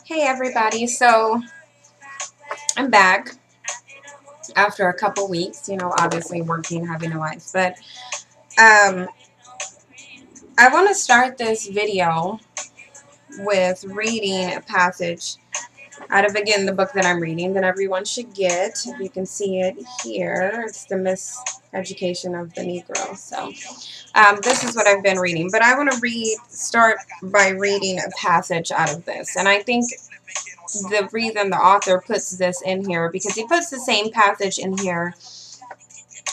Hey everybody, so I'm back after a couple weeks, obviously working, having a life, but um, I want to start this video with reading a passage out of, again, the book that I'm reading that everyone should get. You can see it here. It's The Miseducation of the Negro. So this is what I've been reading, but I want to start by reading a passage out of this, and I think the reason the author puts this in here because he puts the same passage in here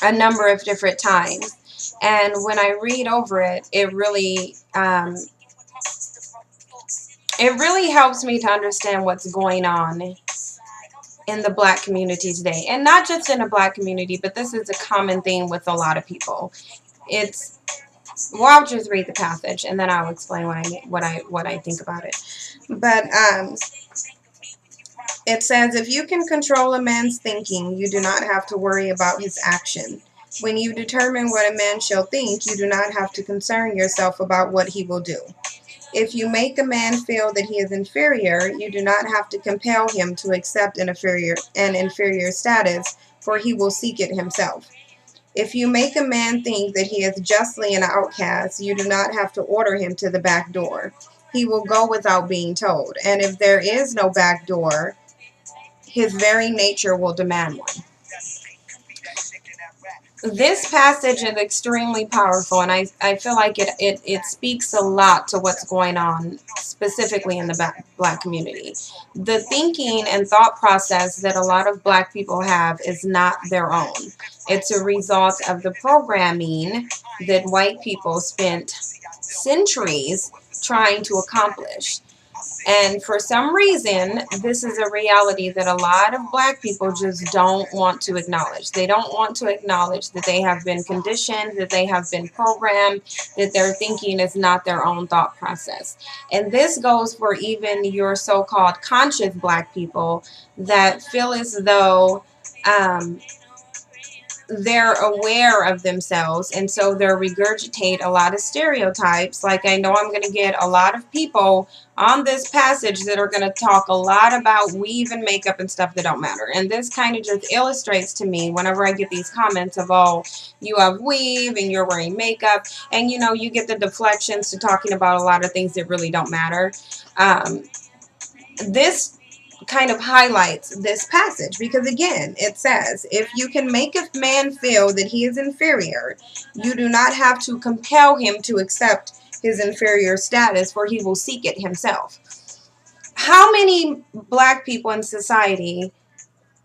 a number of different times, and when I read over it, it really helps me to understand what's going on in the black community today, and not just in a black community, but this is a common thing with a lot of people. I'll just read the passage and then I'll explain what I think about it. But it says, if you can control a man's thinking, you do not have to worry about his action. When you determine what a man shall think, you do not have to concern yourself about what he will do. If you make a man feel that he is inferior, you do not have to compel him to accept an inferior status, for he will seek it himself. If you make a man think that he is justly an outcast, you do not have to order him to the back door. He will go without being told. And if there is no back door, his very nature will demand one. This passage is extremely powerful, and I feel like it speaks a lot to what's going on specifically in the black community. The thinking and thought process that a lot of black people have is not their own. It's a result of the programming that white people spent centuries trying to accomplish. And for some reason, this is a reality that a lot of black people just don't want to acknowledge. They don't want to acknowledge that they have been conditioned, that they have been programmed, that their thinking is not their own thought process. And this goes for even your so-called conscious black people that feel as though they're aware of themselves, and so they're regurgitate a lot of stereotypes. Like, I know I'm going to get a lot of people on this passage that are going to talk a lot about weave and makeup and stuff that don't matter. And this kind of just illustrates to me whenever I get these comments of, oh, you have weave and you're wearing makeup, and you get the deflections to talking about a lot of things that really don't matter. This kind of highlights this passage because, again, it says, if you can make a man feel that he is inferior, you do not have to compel him to accept his inferior status, for he will seek it himself. How many black people in society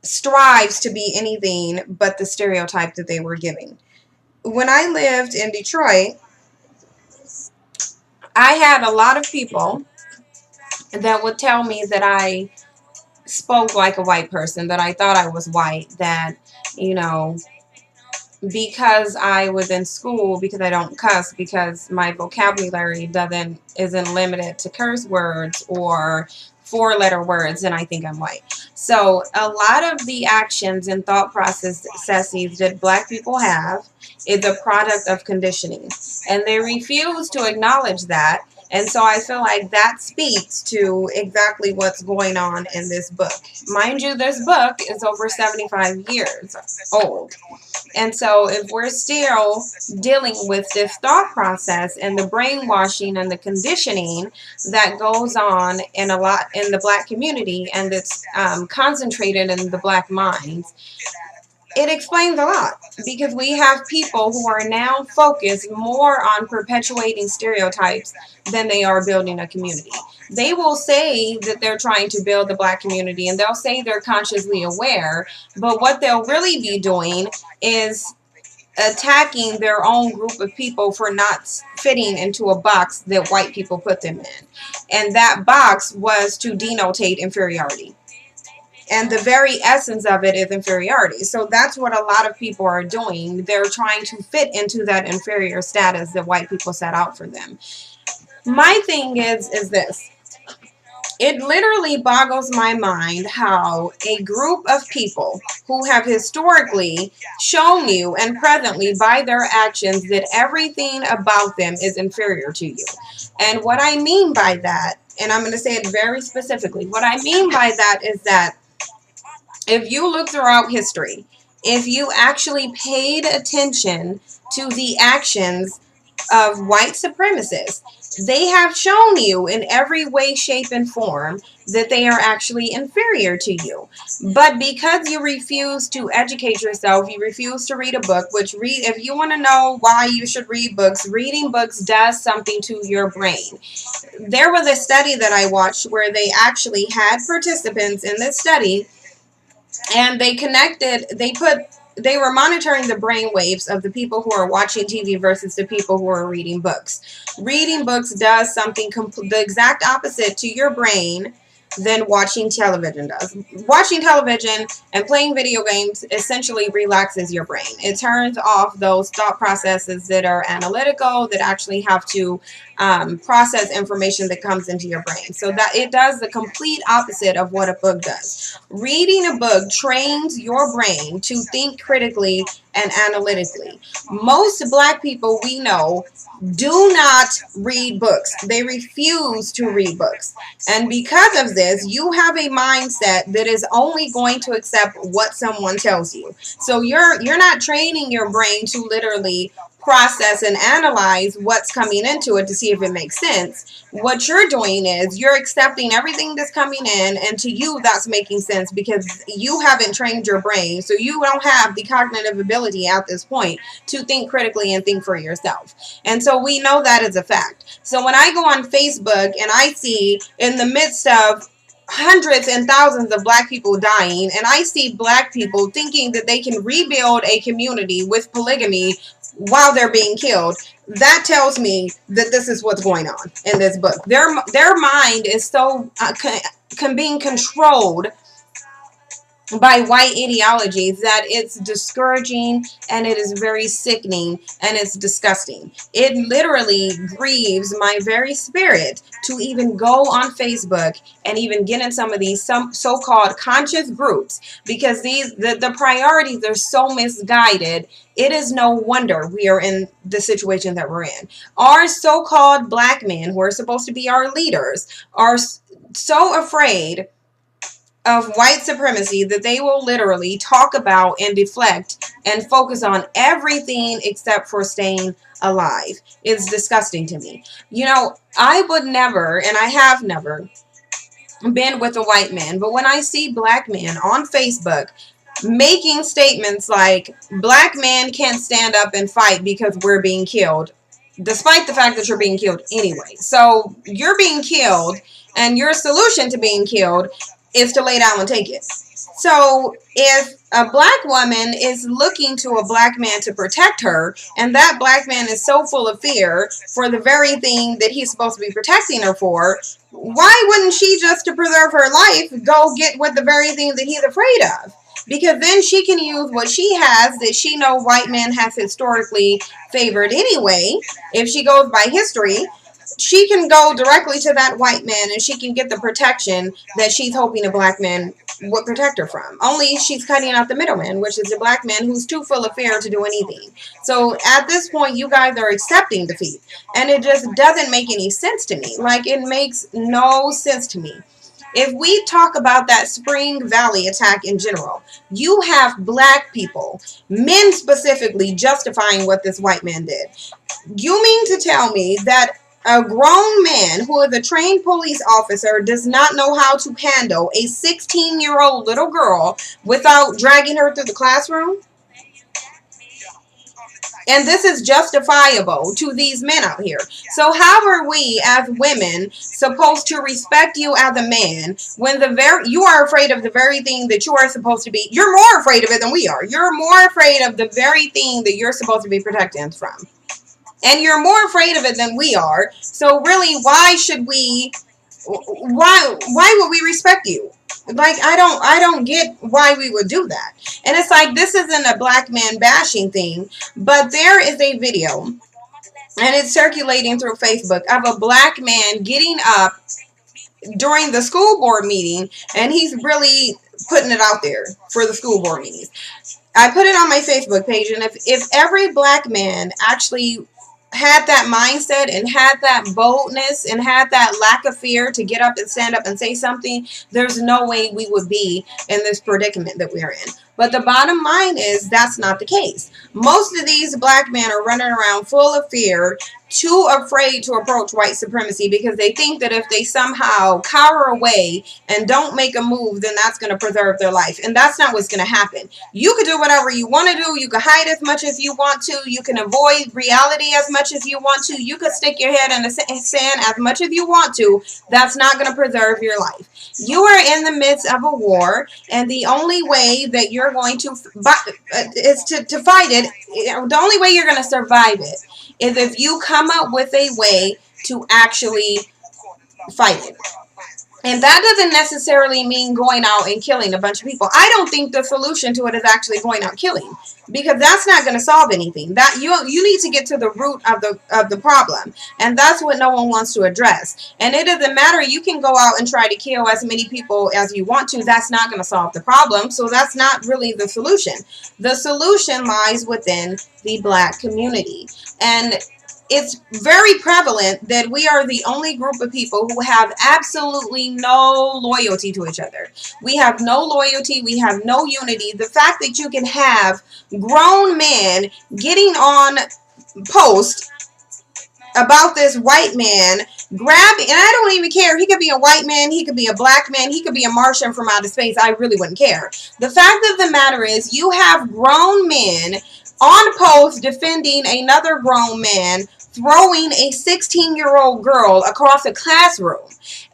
strives to be anything but the stereotype that they were giving? When I lived in Detroit, I had a lot of people that would tell me that I spoke like a white person, that I thought I was white, that, because I was in school, because I don't cuss, because my vocabulary isn't limited to curse words or four-letter words, and I think I'm white. So a lot of the actions and thought processes that black people have is a product of conditioning, and they refuse to acknowledge that. And so I feel like that speaks to exactly what's going on in this book. Mind you, this book is over 75 years old. And so if we're still dealing with this thought process and the brainwashing and the conditioning that goes on in the black community, and it's concentrated in the black minds, it explains a lot, because we have people who are now focused more on perpetuating stereotypes than they are building a community. They will say that they're trying to build the black community, and they'll say they're consciously aware, but what they'll really be doing is attacking their own group of people for not fitting into a box that white people put them in. And that box was to denotate inferiority. And the very essence of it is inferiority. So that's what a lot of people are doing. They're trying to fit into that inferior status that white people set out for them. My thing is this. It literally boggles my mind how a group of people who have historically shown you and presently by their actions that everything about them is inferior to you. And what I mean by that, and I'm going to say it very specifically. What I mean by that is that if you look throughout history, if you actually paid attention to the actions of white supremacists, they have shown you in every way, shape, and form that they are actually inferior to you. But because you refuse to educate yourself, you refuse to read a book, if you want to know why you should read books, reading books does something to your brain. There was a study that I watched where they actually had participants in this study, and they were monitoring the brain waves of the people who are watching TV versus the people who are reading books. Reading books does something the exact opposite to your brain than watching television does. Watching television and playing video games essentially relaxes your brain. It turns off those thought processes that are analytical, that actually have to process information that comes into your brain. So that it does the complete opposite of what a book does. Reading a book trains your brain to think critically and analytically. Most black people we know do not read books. They refuse to read books. And because of this, you have a mindset that is only going to accept what someone tells you. So you're not training your brain to literally process and analyze what's coming into it to see if it makes sense. What you're doing is you're accepting everything that's coming in, and to you that's making sense because you haven't trained your brain, so you don't have the cognitive ability at this point to think critically and think for yourself. And so we know that is a fact. So when I go on Facebook and I see in the midst of hundreds and thousands of black people dying, and I see black people thinking that they can rebuild a community with polygamy while they're being killed, that tells me that this is what's going on in this book. Their mind is so being controlled by white ideologies that it's discouraging, and it is very sickening, and it's disgusting. It literally grieves my very spirit to even go on Facebook and even get in some of these so-called conscious groups, because the priorities are so misguided. It is no wonder we are in the situation that we're in. Our so-called black men, who are supposed to be our leaders, are so afraid of white supremacy that they will literally talk about and deflect and focus on everything except for staying alive. It's disgusting to me. You know, I would never, and I have never, been with a white man, but when I see black men on Facebook making statements like, black men can't stand up and fight because we're being killed, despite the fact that you're being killed anyway. So you're being killed, and your solution to being killed is to lay down and take it. So if a black woman is looking to a black man to protect her, and that black man is so full of fear for the very thing that he's supposed to be protecting her for, why wouldn't she, just to preserve her life, go get with the very thing that he's afraid of? Because then she can use what she has that she know white men have historically favored anyway. If she goes by history, she can go directly to that white man and she can get the protection that she's hoping a black man would protect her from. Only she's cutting out the middleman, which is a black man who's too full of fear to do anything. So at this point, you guys are accepting defeat. And it just doesn't make any sense to me. Like, it makes no sense to me. If we talk about that Spring Valley attack in general, you have black people, men specifically, justifying what this white man did. You mean to tell me that a grown man who is a trained police officer does not know how to handle a 16-year-old little girl without dragging her through the classroom? And this is justifiable to these men out here. So how are we as women supposed to respect you as a man when you are afraid of the very thing that you are supposed to be? You're more afraid of it than we are. You're more afraid of the very thing that you're supposed to be protecting us from. And you're more afraid of it than we are. So really, why would we respect you? Like, I don't get why we would do that. And it's like, this isn't a black man bashing thing, but there is a video, and it's circulating through Facebook, of a black man getting up during the school board meeting, and he's really putting it out there for the school board meetings. I put it on my Facebook page, and if every black man actually had that mindset and had that boldness and had that lack of fear to get up and stand up and say something, there's no way we would be in this predicament that we're in. But the bottom line is that's not the case. Most of these black men are running around full of fear, too afraid to approach white supremacy because they think that if they somehow cower away and don't make a move, then that's going to preserve their life. And that's not what's going to happen. You can do whatever you want to do. You can hide as much as you want to. You can avoid reality as much as you want to. You can stick your head in the sand as much as you want to. That's not going to preserve your life. You are in the midst of a war, and the only way that you're going to is to fight it. The only way you're going to survive it is if you come up with a way to actually fight it. And that doesn't necessarily mean going out and killing a bunch of people. I don't think the solution to it is actually going out killing, because that's not going to solve anything. That you need to get to the root of the problem, and that's what no one wants to address. And it doesn't matter. You can go out and try to kill as many people as you want to. That's not going to solve the problem. So that's not really the solution. The solution lies within the black community, and it's very prevalent that we are the only group of people who have absolutely no loyalty to each other. We have no loyalty. We have no unity. The fact that you can have grown men getting on post about this white man, and I don't even care. He could be a white man. He could be a black man. He could be a Martian from outer space. I really wouldn't care. The fact of the matter is you have grown men on post defending another grown man throwing a 16-year-old girl across a classroom.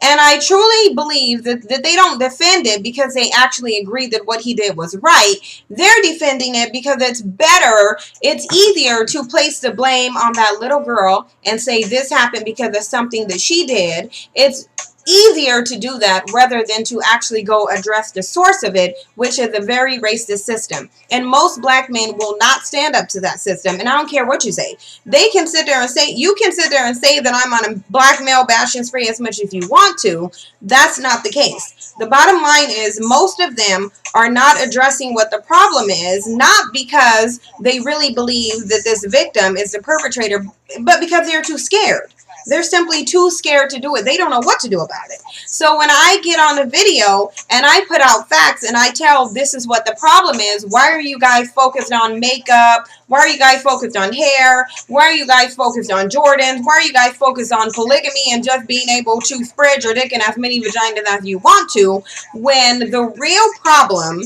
And I truly believe that they don't defend it because they actually agree that what he did was right. They're defending it because it's easier to place the blame on that little girl and say this happened because of something that she did. It's easier to do that rather than to actually go address the source of it, which is a very racist system. And most black men will not stand up to that system. And I don't care what you say. They can sit there and say, you can sit there and say that I'm on a black male bashing spree as much as you want to. That's not the case. The bottom line is most of them are not addressing what the problem is, not because they really believe that this victim is the perpetrator, but because they're too scared. They're simply too scared to do it. They don't know what to do about it. So when I get on a video and I put out facts and I tell this is what the problem is, why are you guys focused on makeup? Why are you guys focused on hair? Why are you guys focused on Jordans? Why are you guys focused on polygamy and just being able to spread your dick in as many vaginas as you want to, when the real problem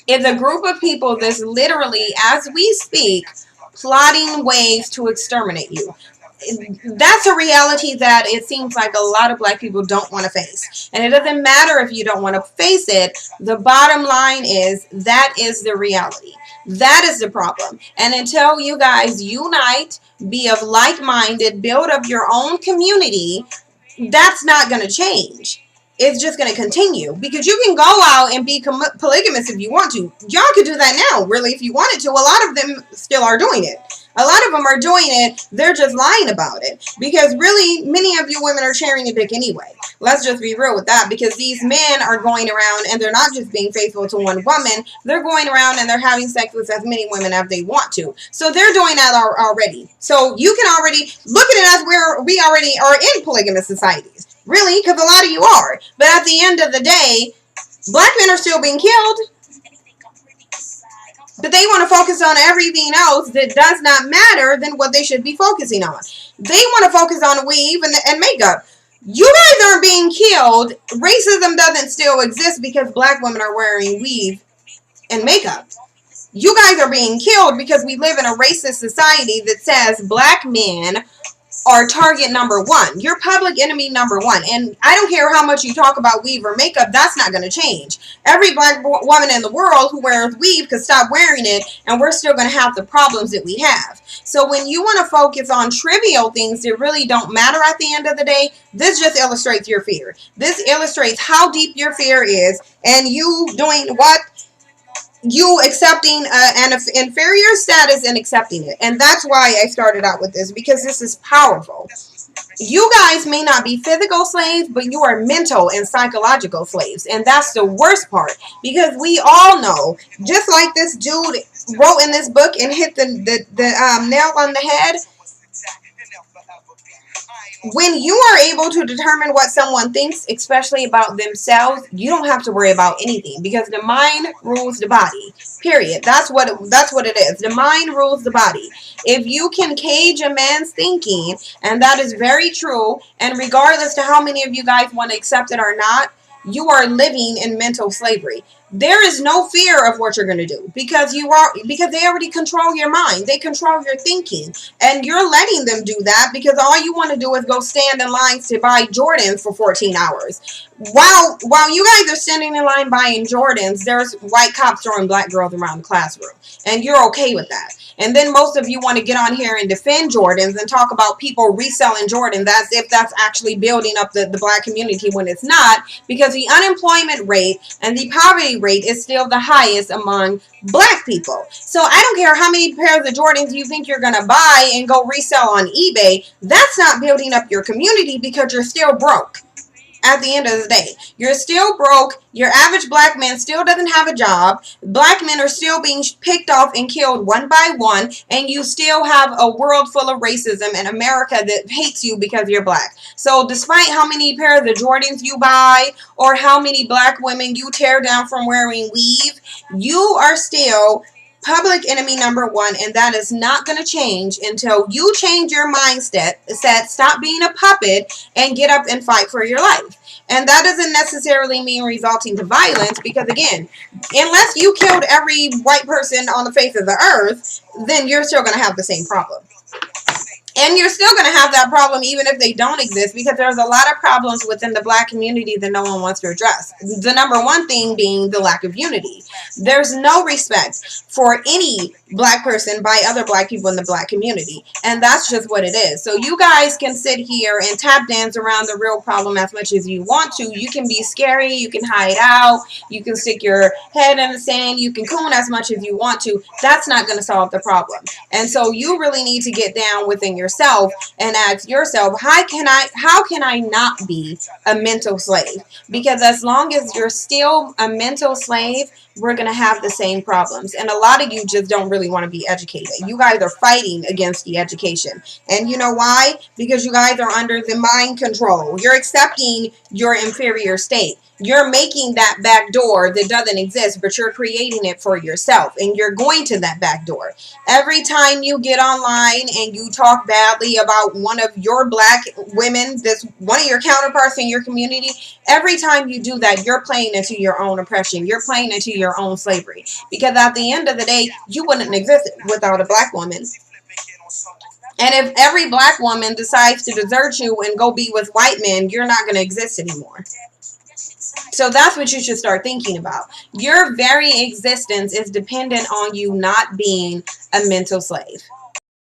is a group of people that's literally, as we speak, plotting ways to exterminate you? That's a reality that it seems like a lot of black people don't want to face. And it doesn't matter if you don't want to face it. The bottom line is that is the reality. That is the problem. And until you guys unite, be of like-minded, build up your own community, that's not going to change. It's just going to continue, because you can go out and be polygamous if you want to. Y'all could do that now, really, if you wanted to. A lot of them still are doing it. A lot of them are doing it. They're just lying about it, because really many of you women are sharing a dick anyway. Let's just be real with that, because these men are going around and they're not just being faithful to one woman. They're going around and they're having sex with as many women as they want to. So they're doing that already. So you can already look at it as where we already are in polygamous societies. Really, because a lot of you are. But at the end of the day, black men are still being killed. But they want to focus on everything else that does not matter than what they should be focusing on. They want to focus on weave and makeup. You guys aren't being killed. Racism doesn't still exist because black women are wearing weave and makeup. You guys are being killed because we live in a racist society that says black men are target number one. You're public enemy number one. And I don't care how much you talk about weave or makeup, that's not going to change. Every black woman in the world who wears weave could stop wearing it, and we're still going to have the problems that we have. So when you want to focus on trivial things that really don't matter at the end of the day, this just illustrates your fear. This illustrates how deep your fear is, and you doing what? You accepting an inferior status and accepting it. And that's why I started out with this, because this is powerful. You guys may not be physical slaves, but you are mental and psychological slaves. And that's the worst part, because we all know, just like this dude wrote in this book and hit the nail on the head, when you are able to determine what someone thinks, especially about themselves, you don't have to worry about anything because the mind rules the body. Period. That's what it is. The mind rules the body. If you can cage a man's thinking, and that is very true, and regardless to how many of you guys want to accept it or not, you are living in mental slavery. There is no fear of what you're going to do because they already control your mind. They control your thinking, and you're letting them do that because all you want to do is go stand in lines to buy Jordans for 14 hours. While you guys are standing in line buying Jordans, there's white cops throwing black girls around the classroom, and you're okay with that. And then most of you want to get on here and defend Jordans and talk about people reselling Jordans as if that's actually building up the black community when it's not, because the unemployment rate and the poverty rate is still the highest among black people. So I don't care how many pairs of Jordans you think you're going to buy and go resell on eBay. That's not building up your community because you're still broke. At the end of the day, you're still broke. Your average black man still doesn't have a job. Black men are still being picked off and killed one by one, and you still have a world full of racism in America that hates you because you're black. So despite how many pairs of Jordans you buy or how many black women you tear down from wearing weave, you are still public enemy number one, and that is not going to change until you change your mindset, stop being a puppet, and get up and fight for your life. And that doesn't necessarily mean resulting to violence, because again, unless you killed every white person on the face of the earth, then you're still going to have the same problem. And you're still going to have that problem even if they don't exist, because there's a lot of problems within the black community that no one wants to address. The number one thing being the lack of unity. There's no respect for any black person by other black people in the black community. And that's just what it is. So you guys can sit here and tap dance around the real problem as much as you want to. You can be scary. You can hide out. You can stick your head in the sand. You can coon as much as you want to. That's not going to solve the problem. And so you really need to get down within yourself and ask yourself, how can I not be a mental slave? Because as long as you're still a mental slave, we're going to have the same problems. And a lot of you just don't really want to be educated. You guys are fighting against the education. And you know why? Because you guys are under the mind control. You're accepting your inferior state. You're making that back door that doesn't exist, but you're creating it for yourself. And you're going to that back door. Every time you get online and you talk badly about one of your black women, that's one of your counterparts in your community, every time you do that, you're playing into your own oppression. You're playing into your own slavery. Because at the end of the day, you wouldn't exist without a black woman. And if every black woman decides to desert you and go be with white men, you're not going to exist anymore. So that's what you should start thinking about. Your very existence is dependent on you not being a mental slave.